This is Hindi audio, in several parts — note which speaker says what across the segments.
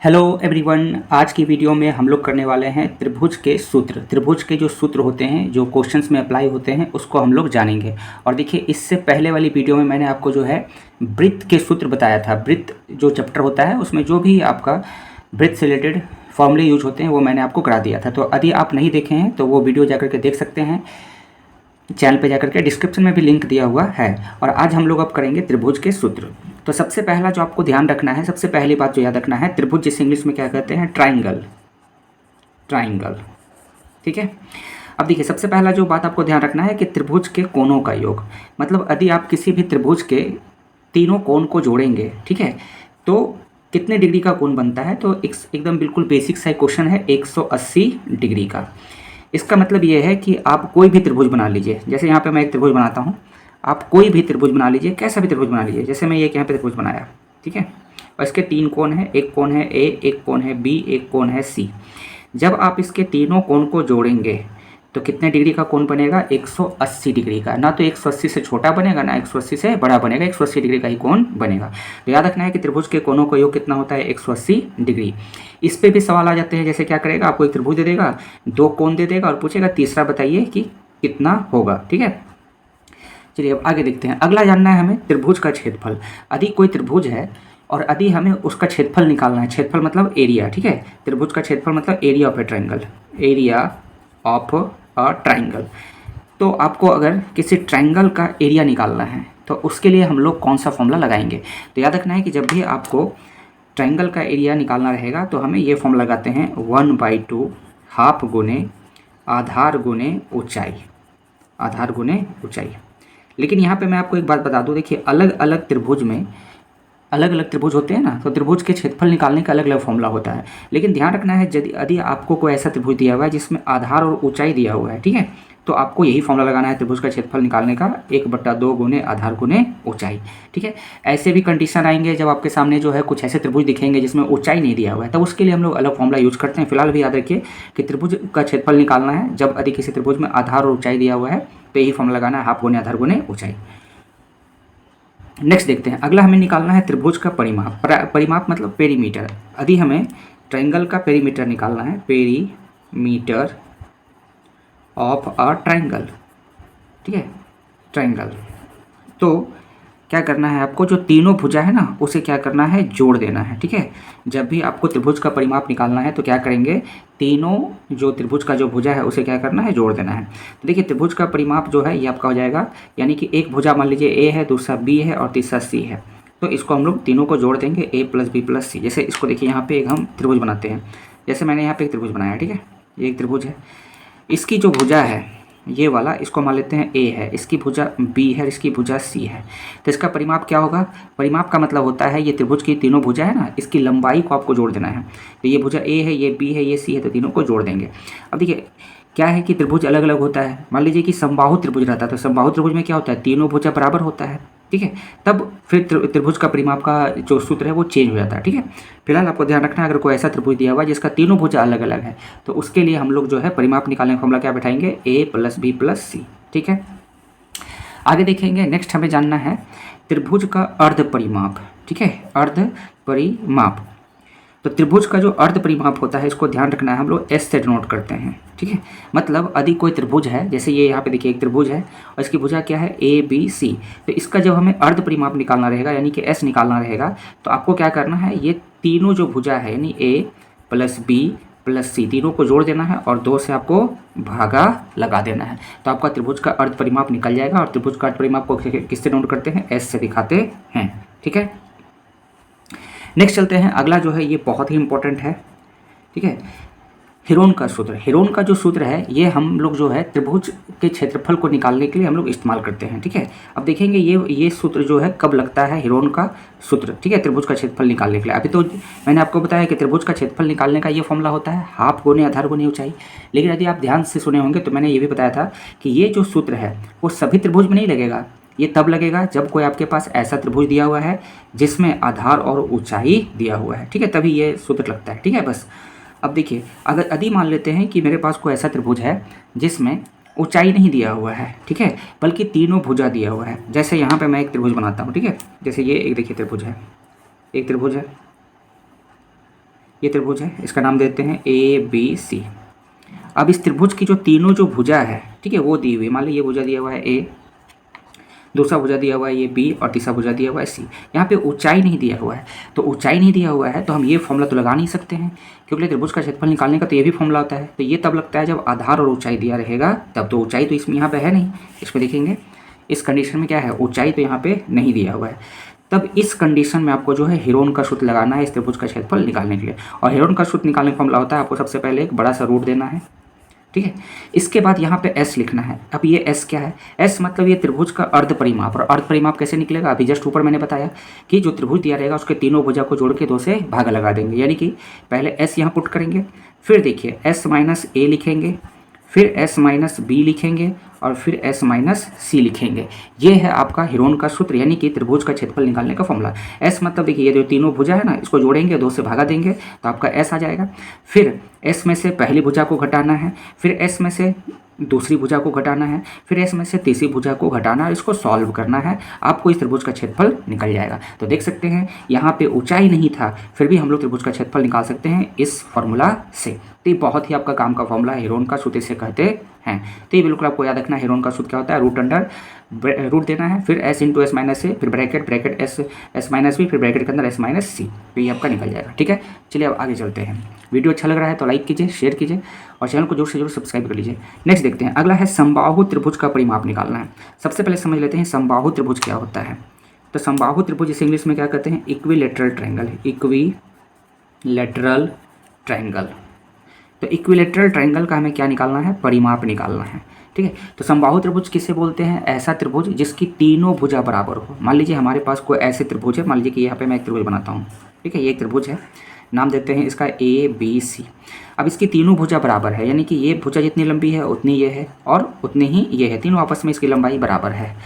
Speaker 1: Hello everyone. आज की वीडियो में हम लोग करने वाले हैं त्रिभुज के सूत्र। त्रिभुज के जो सूत्र होते हैं जो क्वेश्चंस में अप्लाई होते हैं उसको हम लोग जानेंगे। और देखिए, इससे पहले वाली वीडियो में मैंने आपको जो है वृत्त के सूत्र बताया था। वृत्त जो चैप्टर होता है उसमें जो भी आपका वृत्त से रिलेटेड फॉर्मूले यूज होते हैं वो मैंने आपको करा दिया था। तो यदि आप नहीं देखे हैं तो वो वीडियो जाकर के देख सकते हैं, चैनल पे जाकर के डिस्क्रिप्शन में भी लिंक दिया हुआ है। और आज हम लोग अब करेंगे त्रिभुज के सूत्र। तो सबसे पहला जो आपको ध्यान रखना है, सबसे पहली बात जो याद रखना है, त्रिभुज जिसे इंग्लिश में क्या कहते हैं, ट्राइंगल। ट्राइंगल, ठीक है। अब देखिए, सबसे पहला जो बात आपको ध्यान रखना है कि त्रिभुज के कोणों का योग, मतलब यदि आप किसी भी त्रिभुज के तीनों कोण को जोड़ेंगे, ठीक है, तो कितने डिग्री का कोण बनता है। तो एकदम बिल्कुल बेसिक सा क्वेश्चन है, 180 डिग्री का। इसका मतलब ये है कि आप कोई भी त्रिभुज बना लीजिए। जैसे यहाँ पे मैं एक त्रिभुज बनाता हूँ, आप कोई भी त्रिभुज बना लीजिए, कैसा भी त्रिभुज बना लीजिए। जैसे मैं एक यहाँ पे त्रिभुज बनाया, ठीक है, और इसके तीन कोण हैं, एक कोण है ए, एक कोण है बी, एक कोण है सी। जब आप इसके तीनों कोण को जोड़ेंगे तो कितने डिग्री का कोण बनेगा, 180 डिग्री का। ना तो 180 से छोटा बनेगा ना 180 से बड़ा बनेगा, 180 डिग्री का ही कोण बनेगा। तो याद रखना है कि त्रिभुज के कोणों का योग कितना होता है, 180 डिग्री। इस पे भी सवाल आ जाते हैं। जैसे क्या करेगा, आपको एक त्रिभुज दे देगा, दो कोण दे देगा और पूछेगा तीसरा बताइए कि कितना होगा, ठीक है। चलिए अब आगे देखते हैं। अगला जानना है हमें त्रिभुज का क्षेत्रफल। यदि कोई त्रिभुज है और यदि हमें उसका क्षेत्रफल निकालना है, क्षेत्रफल मतलब एरिया, ठीक है। त्रिभुज का क्षेत्रफल मतलब area of A triangle, area of a triangle. तो आपको अगर किसी ट्राइंगल का एरिया निकालना है तो उसके लिए हम लोग कौन सा फॉर्मूला लगाएंगे। तो याद रखना है कि जब भी आपको ट्राइंगल का एरिया निकालना रहेगा तो हमें ये फॉर्मूला लगाते हैं 1/2 हाफ गुने आधार गुने ऊंचाई, आधार गुने ऊंचाई। लेकिन यहाँ पे मैं आपको एक बात बता दूँ, देखिए अलग अलग त्रिभुज में अलग अलग त्रिभुज होते हैं ना, तो त्रिभुज के क्षेत्रफल निकालने का अलग अलग फॉर्मूला होता है। लेकिन ध्यान रखना है, यदि आपको कोई ऐसा त्रिभुज दिया हुआ है जिसमें आधार और ऊंचाई दिया हुआ है, ठीक है, तो आपको यही फॉर्मूला लगाना है त्रिभुज का क्षेत्रफल निकालने का, 1/2 गुने आधार गुने ऊंचाई, ठीक है। ऐसे भी कंडीशन आएंगे जब आपके सामने जो है कुछ ऐसे त्रिभुज दिखेंगे जिसमें ऊंचाई नहीं दिया हुआ है, तब उसके लिए हम लोग अलग फॉर्मूला यूज करते हैं। फिलहाल भी याद रखिए कि त्रिभुज का क्षेत्रफल निकालना है जब यदि किसी त्रिभुज में आधार और ऊंचाई दिया हुआ है तो यही फॉर्मूला लगाना है, हाफ गुने आधार गुने ऊंचाई। नेक्स्ट देखते हैं। अगला हमें निकालना है त्रिभुज का परिमाप। परिमाप मतलब पेरीमीटर। यदि हमें ट्राइंगल का पेरीमीटर निकालना है, पेरीमीटर ऑफ अ ट्राइंगल, ठीक है, ट्राइंगल, तो क्या करना है आपको, जो तीनों भुजा है ना उसे क्या करना है, जोड़ देना है, ठीक है। जब भी आपको त्रिभुज का परिमाप निकालना है तो क्या करेंगे, तीनों जो त्रिभुज का जो भुजा है उसे क्या करना है, जोड़ देना है। तो देखिए त्रिभुज का परिमाप जो है ये आपका हो जाएगा, यानी कि एक भुजा मान लीजिए ए है, दूसरा बी है और तीसरा सी है, तो इसको हम लोग तीनों को जोड़ देंगे, ए प्लस बी प्लस सी। जैसे इसको देखिए यहाँ पे एक हम त्रिभुज बनाते हैं। जैसे मैंने यहाँ पे एक त्रिभुज बनाया, ठीक है, ये एक त्रिभुज है, इसकी जो भुजा है ये वाला, इसको मान लेते हैं ए है, इसकी भुजा बी है, इसकी भुजा सी है। तो इसका परिमाप क्या होगा, परिमाप का मतलब होता है ये त्रिभुज की तीनों भुजा है ना, इसकी लंबाई को आपको जोड़ देना है। तो ये भुजा ए है, ये बी है, ये सी है, तो तीनों को जोड़ देंगे। अब देखिए क्या है कि त्रिभुज अलग अलग होता है। मान लीजिए कि समबाहु त्रिभुज रहता है, तो समबाहु त्रिभुज में क्या होता है, तीनों भुजा बराबर होता है, ठीक है, तब फिर त्रिभुज का परिमाप का जो सूत्र है वो चेंज हो जाता है, ठीक है। फिलहाल आपको ध्यान रखना है, अगर कोई ऐसा त्रिभुज दिया हुआ है जिसका तीनों भुजा अलग अलग है तो उसके लिए हम लोग जो है परिमाप निकालने का फॉर्मूला क्या बैठाएंगे, ए प्लस बी प्लस सी, ठीक है। आगे देखेंगे। नेक्स्ट हमें जानना है त्रिभुज का अर्ध परिमाप, ठीक है, अर्ध परिमाप। तो त्रिभुज का जो अर्ध परिमाप होता है इसको ध्यान रखना है, हम लोग एस से डिनोट करते हैं, ठीक है। मतलब यदि कोई त्रिभुज है, जैसे ये यहाँ पे देखिए एक त्रिभुज है और इसकी भुजा क्या है, ए बी सी, तो इसका जब हमें अर्ध परिमाप निकालना रहेगा यानी कि एस निकालना रहेगा, तो आपको क्या करना है, ये तीनों जो भुजा है यानी ए प्लस बी प्लस सी, तीनों को जोड़ देना है और 2 से आपको भागा लगा देना है, तो आपका त्रिभुज का अर्ध परिमाप निकल जाएगा। और त्रिभुज का अर्ध परिमाप को किससे नोट करते हैं, एस से दिखाते हैं, ठीक है। नेक्स्ट चलते हैं। अगला जो है ये बहुत ही इंपॉर्टेंट है, ठीक है, हेरोन का सूत्र। हेरोन का जो सूत्र है ये हम लोग जो है त्रिभुज के क्षेत्रफल को निकालने के लिए हम लोग इस्तेमाल करते हैं, ठीक है। अब देखेंगे ये सूत्र जो है कब लगता है, हेरोन का सूत्र, ठीक है, त्रिभुज का क्षेत्रफल निकालने के लिए। अभी तो मैंने आपको बताया कि त्रिभुज का क्षेत्रफल निकालने का ये फॉर्मूला होता है, हाफ गुने आधार गुने ऊंचाई। लेकिन यदि आप ध्यान से सुने होंगे तो मैंने ये भी बताया था कि ये जो सूत्र है वो सभी त्रिभुज में नहीं लगेगा, ये तब लगेगा जब कोई आपके पास ऐसा त्रिभुज दिया हुआ है जिसमें आधार और ऊंचाई दिया हुआ है, ठीक है, तभी ये सूत्र लगता है, ठीक है, बस। अब देखिए, अगर यदि मान लेते हैं कि मेरे पास कोई ऐसा त्रिभुज है जिसमें ऊंचाई नहीं दिया हुआ है, ठीक है, बल्कि तीनों भुजा दिया हुआ है। जैसे यहाँ पे मैं एक त्रिभुज बनाता हूँ, ठीक है, जैसे ये एक देखिए त्रिभुज है, एक त्रिभुज है, ये त्रिभुज है, इसका नाम देते हैं ABC। अब इस त्रिभुज की जो तीनों जो भुजा है, ठीक है, वो दी हुई है। मान लीजिए ये भुजा दिया हुआ है A, दूसरा भुजा दिया हुआ है ये B, और तीसरा भुजा दिया हुआ है C। यहाँ पे ऊंचाई नहीं दिया हुआ है, तो ऊंचाई नहीं दिया हुआ है तो हम ये फॉर्मूला तो लगा नहीं सकते हैं, क्योंकि त्रिभुज का क्षेत्रफल निकालने का तो ये भी फॉर्मूला होता है। तो ये तब लगता है जब आधार और ऊंचाई दिया रहेगा तब। तो ऊंचाई तो इसमें यहाँ पे है नहीं, इसमें देखेंगे इस कंडीशन में क्या है, ऊंचाई तो यहाँ पे नहीं दिया हुआ है। तब इस कंडीशन में आपको जो है हेरोन का सूत्र लगाना है इस त्रिभुज का क्षेत्रफल निकालने के लिए। और हेरोन का सूत्र निकालने का फॉर्मूला होता है, आपको सबसे पहले एक बड़ा सा रूट देना है, ठीक है। इसके बाद यहाँ पे S लिखना है। अब ये S क्या है, S मतलब ये त्रिभुज का अर्ध परिमाप। और अर्ध परिमाप कैसे निकलेगा, अभी जस्ट ऊपर मैंने बताया कि जो त्रिभुज दिया रहेगा उसके तीनों भुजा को जोड़ के 2 से भागा लगा देंगे, यानी कि पहले S यहाँ पुट करेंगे, फिर देखिए S माइनस A लिखेंगे, फिर S माइनस B लिखेंगे, और फिर S माइनस C लिखेंगे। ये है आपका हेरोन का सूत्र, यानी कि त्रिभुज का क्षेत्रफल निकालने का फॉर्मूला। S मतलब देखिए ये जो तीनों भुजा है ना, इसको जोड़ेंगे 2 से भागा देंगे तो आपका S आ जाएगा। फिर S में से पहली भुजा को घटाना है, फिर S में से दूसरी भुजा को घटाना है, फिर S में से तीसरी भुजा को घटाना है, इसको सॉल्व करना है, आपको इस त्रिभुज का क्षेत्रफल निकल जाएगा। तो देख सकते हैं यहाँ पे ऊंचाई नहीं था, फिर भी हम लोग त्रिभुज का क्षेत्रफल निकाल सकते हैं इस फॉर्मूला से। तो ये बहुत ही आपका काम का फॉर्मूला है, हेरोन का सूत्र से कहते हैं। तो ये बिल्कुल आपको याद रखना है, हेरोन का सूत्र क्या होता है, रूट अंडर रूट देना है, फिर S into S minus A, फिर ब्रैकेट S माइनस B, फिर ब्रैकेट के अंदर S माइनस C। तो ये आपका निकल जाएगा, ठीक है। चलिए अब आगे चलते हैं। वीडियो अच्छा लग रहा है तो लाइक कीजिए, शेयर कीजिए, और चैनल को जरूर से जरूर सब्सक्राइब कर लीजिए। नेक्स्ट देखते हैं, अगला है समबाहु त्रिभुज का परिमाप निकालना है। सबसे पहले समझ लेते हैं समबाहु त्रिभुज क्या होता है। तो समबाहु त्रिभुज इसे इंग्लिश में क्या कहते हैं, इक्विलेटरल ट्रायंगल। Equilateral triangle. तो इक्विलेटरल ट्रायंगल का हमें क्या निकालना है, परिमाप निकालना है, ठीक है। तो समबाहु त्रिभुज किसे बोलते हैं, ऐसा त्रिभुज जिसकी तीनों भुजा बराबर हो। मान लीजिए हमारे पास कोई ऐसे त्रिभुज है, मान लीजिए कि यहाँ पे मैं एक त्रिभुज बनाता हूँ, ठीक है, ये एक त्रिभुज है, नाम देते हैं इसका ABC। अब इसकी तीनों भुजा बराबर है, यानी कि ये भुजा जितनी लंबी है उतनी ये है और उतनी ही ये है, तीनों आपस में इसकी लंबाई बराबर है,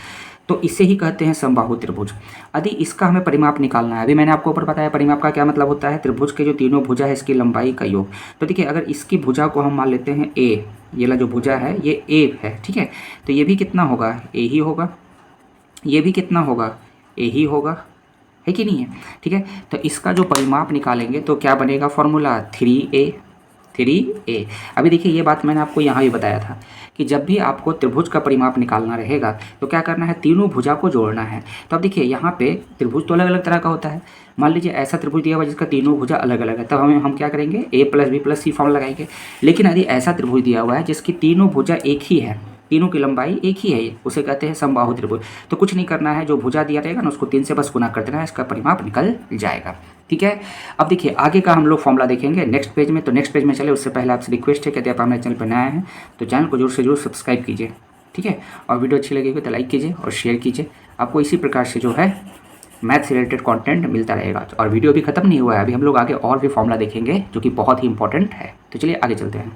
Speaker 1: तो इसे ही कहते हैं समबाहु त्रिभुज। यदि इसका हमें परिमाप निकालना है, अभी मैंने आपको ऊपर बताया परिमाप का क्या मतलब होता है, त्रिभुज के जो तीनों भुजा है इसकी लंबाई का योग। तो देखिए अगर इसकी भुजा को हम मान लेते हैं A, ये वाला जो भुजा है ये A है, ठीक है, तो ये भी कितना होगा, A ही होगा, ये भी कितना होगा, A ही होगा, है कि नहीं है, ठीक है। तो इसका जो परिमाप निकालेंगे तो क्या बनेगा फॉर्मूला, 3A। अभी देखिए ये बात मैंने आपको यहाँ भी बताया था कि जब भी आपको त्रिभुज का परिमाप निकालना रहेगा तो क्या करना है, तीनों भुजा को जोड़ना है। तो अब देखिए यहाँ पे त्रिभुज तो अलग अलग तरह का होता है। मान लीजिए ऐसा त्रिभुज दिया हुआ जिसका तीनों भुजा अलग अलग है, तब हम क्या करेंगे, A plus B plus C formula लगाएंगे। लेकिन यदि ऐसा त्रिभुज दिया हुआ है जिसकी तीनों भुजा एक ही है, तीनों की लंबाई एक ही है, उसे कहते हैं समबाहु त्रिभुज। तो कुछ नहीं करना है, जो भुजा दिया रहेगा ना उसको 3 से बस गुना कर देना है, इसका परिमाप निकल जाएगा, ठीक है। अब देखिए आगे का हम लोग फॉर्मूला देखेंगे नेक्स्ट पेज में। तो नेक्स्ट पेज में चले उससे पहले आपसे रिक्वेस्ट है कि यदि आप हमारे चैनल पर नया हैं तो चैनल को जरूर से जरूर सब्सक्राइब कीजिए, ठीक है। और वीडियो अच्छी लगेगी तो लाइक कीजिए और शेयर कीजिए। आपको इसी प्रकार से जो है मैथ से रिलेटेड कंटेंट मिलता रहेगा। और वीडियो अभी खत्म नहीं हुआ है, अभी हम लोग आगे और भी फॉर्मूला देखेंगे जो कि बहुत ही इंपॉर्टेंट है। तो चलिए आगे चलते हैं।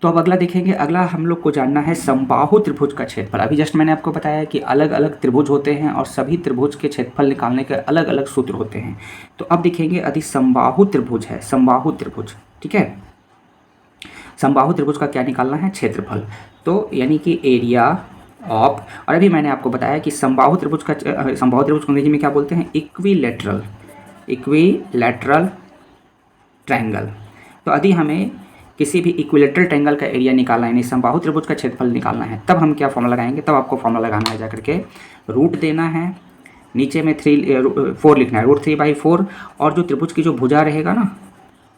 Speaker 1: तो अब अगला देखेंगे, अगला हम लोग को जानना है समबाहु त्रिभुज का क्षेत्रफल। अभी जस्ट मैंने आपको बताया कि अलग अलग त्रिभुज होते हैं और सभी त्रिभुज के क्षेत्रफल निकालने के अलग अलग सूत्र होते हैं। तो अब देखेंगे यदि समबाहु त्रिभुज है, समबाहु त्रिभुज, ठीक है, समबाहु त्रिभुज का क्या निकालना है, क्षेत्रफल। तो यानी कि एरिया ऑफ, और अभी मैंने आपको बताया कि समबाहु त्रिभुज को अंग्रेजी में क्या बोलते हैं, इक्विलेटरल ट्रायंगल। तो यदि हमें किसी भी इक्विलेटरल ट्रायंगल का एरिया निकालना है, यानी समबाहु त्रिभुज का क्षेत्रफल निकालना है, तब हम क्या फॉर्मूला लगाएंगे, तब आपको फॉर्मूला लगाना है जाकर के रूट देना है, नीचे में 4 लिखना है, √3/4, और जो त्रिभुज की जो भुजा रहेगा ना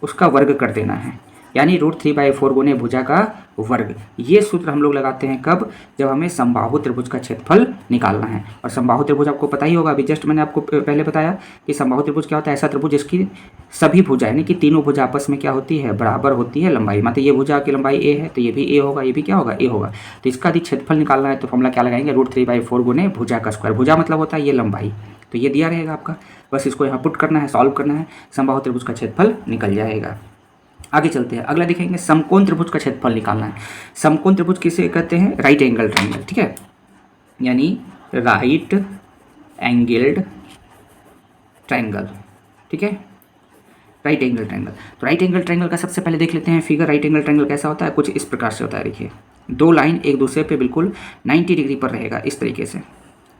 Speaker 1: उसका वर्ग कर देना है, यानी √3/4 गुने भुजा का वर्ग। ये सूत्र हम लोग लगाते हैं कब, जब हमें समबाहु त्रिभुज का क्षेत्रफल निकालना है। और समबाहु त्रिभुज आपको पता ही होगा, अभी जस्ट मैंने आपको पहले बताया कि समबाहु त्रिभुज क्या होता है, ऐसा त्रिभुज जिसकी सभी भुजा यानी कि तीनों भुजा आपस में क्या होती है, बराबर होती है लंबाई। मतलब ये भुजा की लंबाई A है तो ये भी A होगा, ये भी क्या होगा, A होगा। तो इसका यदि क्षेत्रफल निकालना है तो फॉर्मूला क्या लगाएंगे, √3/4 गुने भुजा का स्क्वायर। भुजा मतलब होता है ये लंबाई, तो ये दिया रहेगा आपका, बस इसको यहाँ पुट करना है, सॉल्व करना है, समबाहु त्रिभुज का क्षेत्रफल निकल जाएगा। आगे चलते हैं, अगला देखेंगे समकोण त्रिभुज का क्षेत्रफल निकालना है। समकोण त्रिभुज किसे कहते हैं, राइट एंगल ट्रायंगल, ठीक है, यानी राइट एंगल्ड ट्रायंगल, ठीक है, राइट एंगल ट्रायंगल। तो राइट एंगल ट्रायंगल का सबसे पहले देख लेते हैं फिगर। राइट एंगल ट्रायंगल कैसा होता है, कुछ इस प्रकार से होता है। देखिए 2 लाइन एक दूसरे पे बिल्कुल 90 डिग्री पर रहेगा, इस तरीके से।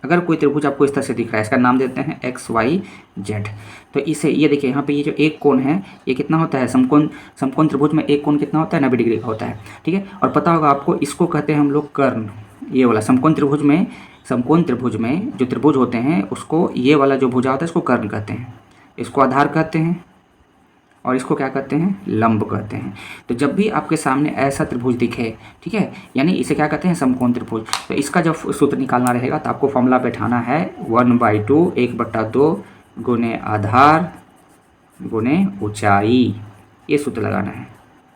Speaker 1: अगर कोई त्रिभुज आपको इस तरह से दिख रहा है, इसका नाम देते हैं एक्स वाई जेड। तो इसे ये देखिए यहाँ पे ये जो एक कोण है ये कितना होता है, समकोण त्रिभुज में एक कोण कितना होता है, 90 डिग्री का होता है, ठीक है। और पता होगा आपको, इसको कहते हैं हम लोग कर्ण। ये वाला समकोण त्रिभुज में जो त्रिभुज होते हैं उसको, ये वाला जो भुजा होता है इसको कर्ण कहते हैं, इसको आधार कहते हैं और इसको क्या कहते हैं, लंब कहते हैं। तो जब भी आपके सामने ऐसा त्रिभुज दिखे, ठीक है, यानी इसे क्या कहते हैं, समकोण त्रिभुज। तो इसका जब सूत्र निकालना रहेगा तो आपको फॉर्मूला बैठाना है 1/2 1/2 गुने आधार गुने ऊंचाई, ये सूत्र लगाना है,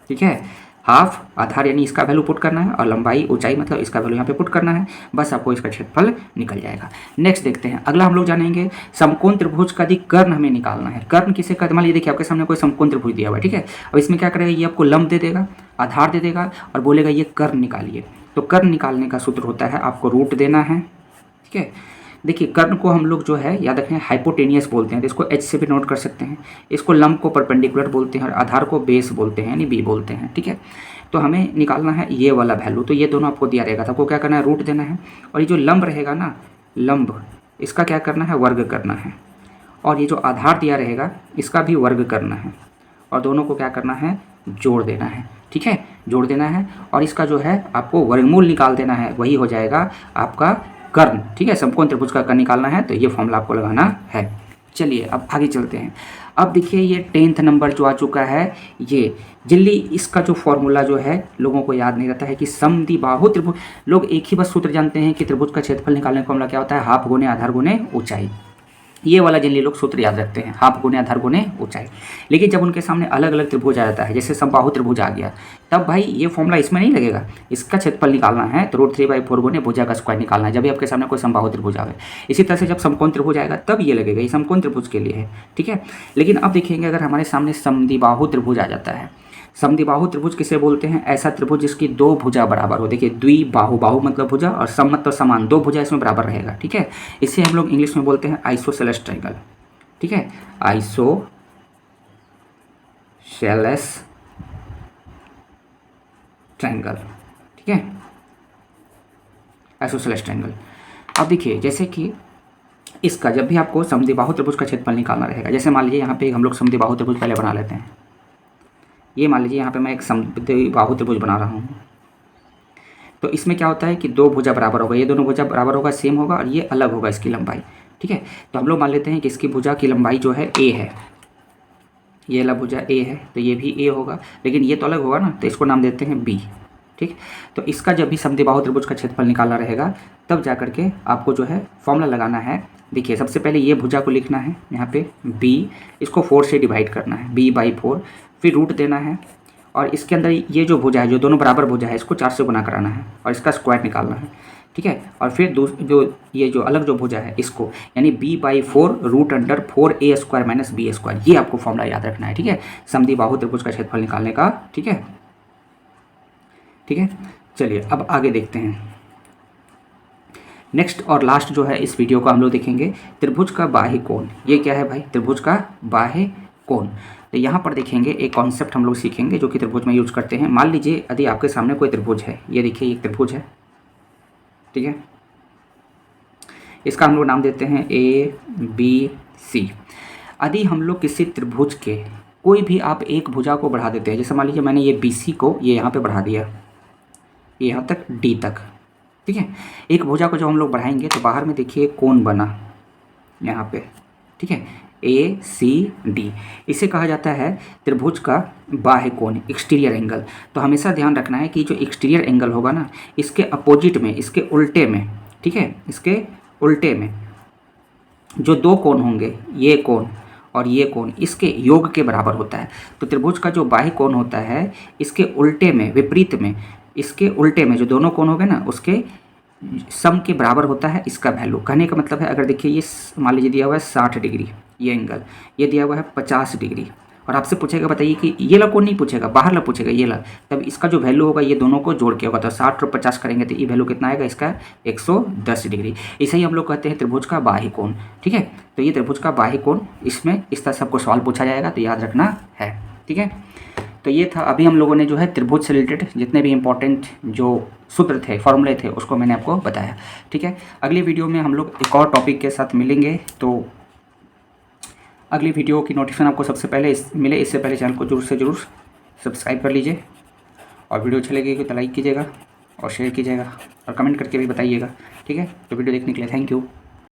Speaker 1: ठीक है। हाफ आधार यानी इसका वैल्यू पुट करना है और लंबाई ऊंचाई मतलब इसका वैल्यू यहाँ पे पुट करना है, बस आपको इसका क्षेत्रफल निकल जाएगा। नेक्स्ट देखते हैं, अगला हम लोग जानेंगे समकोण त्रिभुज का कर्ण हमें निकालना है। कर्ण किसे कहते हैं, मान लीजिए देखिए आपके सामने कोई समकोण त्रिभुज दिया हुआ है, ठीक है। अब इसमें क्या करेगा, ये आपको लंब दे देगा, आधार दे देगा और बोलेगा ये कर्ण निकालिए। तो कर्ण निकालने का सूत्र होता है, आपको रूट देना है, ठीक है। देखिए कर्ण को हम लोग जो है याद रखें हाइपोटेनियस बोलते हैं, तो इसको एच से भी नोट कर सकते हैं। इसको लंब को परपेंडिकुलर बोलते हैं और आधार को बेस बोलते हैं यानी बी बोलते हैं, ठीक है। तो हमें निकालना है ये वाला वैल्यू, तो ये दोनों आपको दिया रहेगा, तो आपको क्या करना है, रूट देना है। और ये जो लंब रहेगा ना, लंब इसका क्या करना है, वर्ग करना है। और ये जो आधार दिया रहेगा इसका भी वर्ग करना है और दोनों को क्या करना है, जोड़ देना है, ठीक है, जोड़ देना है। और इसका जो है आपको वर्गमूल निकाल देना है, वही हो जाएगा आपका कर्ण, ठीक है। समकोण त्रिभुज का कर्ण निकालना है तो ये फॉर्मूला आपको लगाना है। चलिए अब आगे चलते हैं। अब देखिए ये 10th नंबर जो आ चुका है, ये जल्दी इसका जो फॉर्मूला जो है लोगों को याद नहीं रहता है कि समद्विबाहु त्रिभुज, लोग एक ही बस सूत्र जानते हैं कि त्रिभुज का क्षेत्रफल निकालने का फॉर्मूला क्या होता है, हाफ गुने आधार गुने ऊंचाई। ये वाला जनरली लोग सूत्र याद रखते हैं, हाफ गुने आधार गुने ऊंचाई। लेकिन जब उनके सामने अलग अलग त्रिभुज आ जाता है, जैसे समबाहु त्रिभुज आ गया, तब भाई ये फॉर्मूला इसमें नहीं लगेगा। इसका क्षेत्रफल निकालना है तो √3/4 गुने भुजा का स्क्वायर निकालना है, जब भी आपके सामने कोई समबाहु त्रिभुज आवे। इसी तरह से जब समकोण त्रिभुज आएगा तब ये लगेगा, ये समकोण त्रिभुज के लिए है, ठीक है। लेकिन अब देखेंगे अगर हमारे सामने समद्विबाहु त्रिभुज आ जाता है, समद्विबाहु त्रिभुज किसे बोलते हैं, ऐसा त्रिभुज जिसकी दो भुजा बराबर हो। देखिए द्विबाहु, बाहु मतलब भुजा और सम मतलब समान, दो भुजा इसमें बराबर रहेगा, ठीक है। इसे हम लोग इंग्लिश में बोलते हैं आइसोसेलेस ट्रायंगल, ठीक है, आइसोसेलेस ट्रायंगल, ठीक है, आइसोसेलेस ट्रायंगल। अब देखिए जैसे कि इसका जब भी आपको समद्विबाहु त्रिभुज का क्षेत्रफल निकालना रहेगा, जैसे मान लीजिए यहाँ पे हम लोग समद्विबाहु त्रिभुज पहले बना लेते हैं। ये मान लीजिए यहाँ पे मैं एक समद्विबाहु त्रिभुज बना रहा हूँ, तो इसमें क्या होता है कि दो भुजा बराबर होगा, ये दोनों भुजा बराबर होगा, सेम होगा और ये अलग होगा इसकी लंबाई, ठीक है। तो हम लोग मान लेते हैं कि इसकी भुजा की लंबाई जो है a है, ये वाला भुजा a है तो ये भी a होगा, लेकिन ये तो अलग होगा ना, तो इसको नाम देते हैं b, ठीक। तो इसका जब भी समद्विबाहु त्रिभुज का क्षेत्रफल निकालना रहेगा तब जा करके आपको जो है फॉर्मूला लगाना है। देखिए सबसे पहले ये भुजा को लिखना है यहाँ पे b, इसको 4 से डिवाइड करना है, b/4, फिर रूट देना है और इसके अंदर ये जो भुजा है, जो दोनों बराबर भुजा है, इसको 4 से गुना कराना है और इसका स्क्वायर निकालना है, ठीक है। और फिर जो ये जो अलग जो भुजा है इसको यानी b/4 √4a² - b², ये आपको फॉर्मूला याद रखना है, ठीक है, समद्विबाहु त्रिभुज का क्षेत्रफल निकालने का, ठीक है, ठीक है। चलिए अब आगे देखते हैं। नेक्स्ट और लास्ट जो है इस वीडियो को हम लोग देखेंगे त्रिभुज का बाह्य कोण। ये क्या है भाई, त्रिभुज का बाह्य कोण। तो यहाँ पर देखेंगे एक कॉन्सेप्ट हम लोग सीखेंगे जो कि त्रिभुज में यूज करते हैं। मान लीजिए यदि आपके सामने कोई त्रिभुज है, ये देखिए एक त्रिभुज है, ठीक है, इसका हम लोग नाम देते हैं ABC। यदि हम लोग किसी त्रिभुज के कोई भी आप एक भुजा को बढ़ा देते हैं, जैसे मान लीजिए मैंने ये BC को ये यहाँ पे बढ़ा दिया, ये यहाँ तक D तक, ठीक है। एक भुजा को जब हम लोग बढ़ाएंगे तो बाहर में देखिए कोण बना यहाँ पे, ठीक है, ACD, इसे कहा जाता है त्रिभुज का बाह्य कोण, एक्सटीरियर एंगल। तो हमेशा ध्यान रखना है कि जो एक्सटीरियर एंगल होगा ना, इसके अपोजिट में, इसके उल्टे में, ठीक है, इसके उल्टे में जो दो कोण होंगे, ये कोण और ये कोण, इसके योग के बराबर होता है। तो त्रिभुज का जो बाह्य कोण होता है इसके उल्टे में, विपरीत में, इसके उल्टे में जो दोनों कोण हो गए ना उसके सम के बराबर होता है इसका वैल्यू। कहने का मतलब है अगर देखिए ये मान लीजिए दिया हुआ है 60 डिग्री ये एंगल, ये दिया हुआ है 50 डिग्री, और आपसे पूछेगा बताइए कि ये ला कोण नहीं पूछेगा, बाहर ला पूछेगा ये ला, तब इसका जो वैल्यू होगा ये दोनों को जोड़ के होगा, तो 60 और 50 करेंगे तो ये वैल्यू कितना आएगा इसका 110 डिग्री। इसे ही हम लोग कहते हैं त्रिभुज का बाह्य कोण, ठीक है। तो ये त्रिभुज का बाह्य कोण, इसमें इस तरह से आपको सवाल पूछा जाएगा तो याद रखना है, ठीक है। तो ये था, अभी हम लोगों ने जो है त्रिभुज से रिलेटेड जितने भी इंपॉर्टेंट जो सूत्र थे, फॉर्मूले थे, उसको मैंने आपको बताया। ठीक है, अगली वीडियो में हम लोग एक और टॉपिक के साथ मिलेंगे। तो अगली वीडियो की नोटिफिकेशन आपको सबसे पहले मिले, इससे पहले चैनल को जरूर से जरूर सब्सक्राइब कर लीजिए, और वीडियो अच्छी लगेगी तो लाइक कीजिएगा और शेयर कीजिएगा और कमेंट करके भी बताइएगा। ठीक है, तो वीडियो देखने के लिए थैंक यू।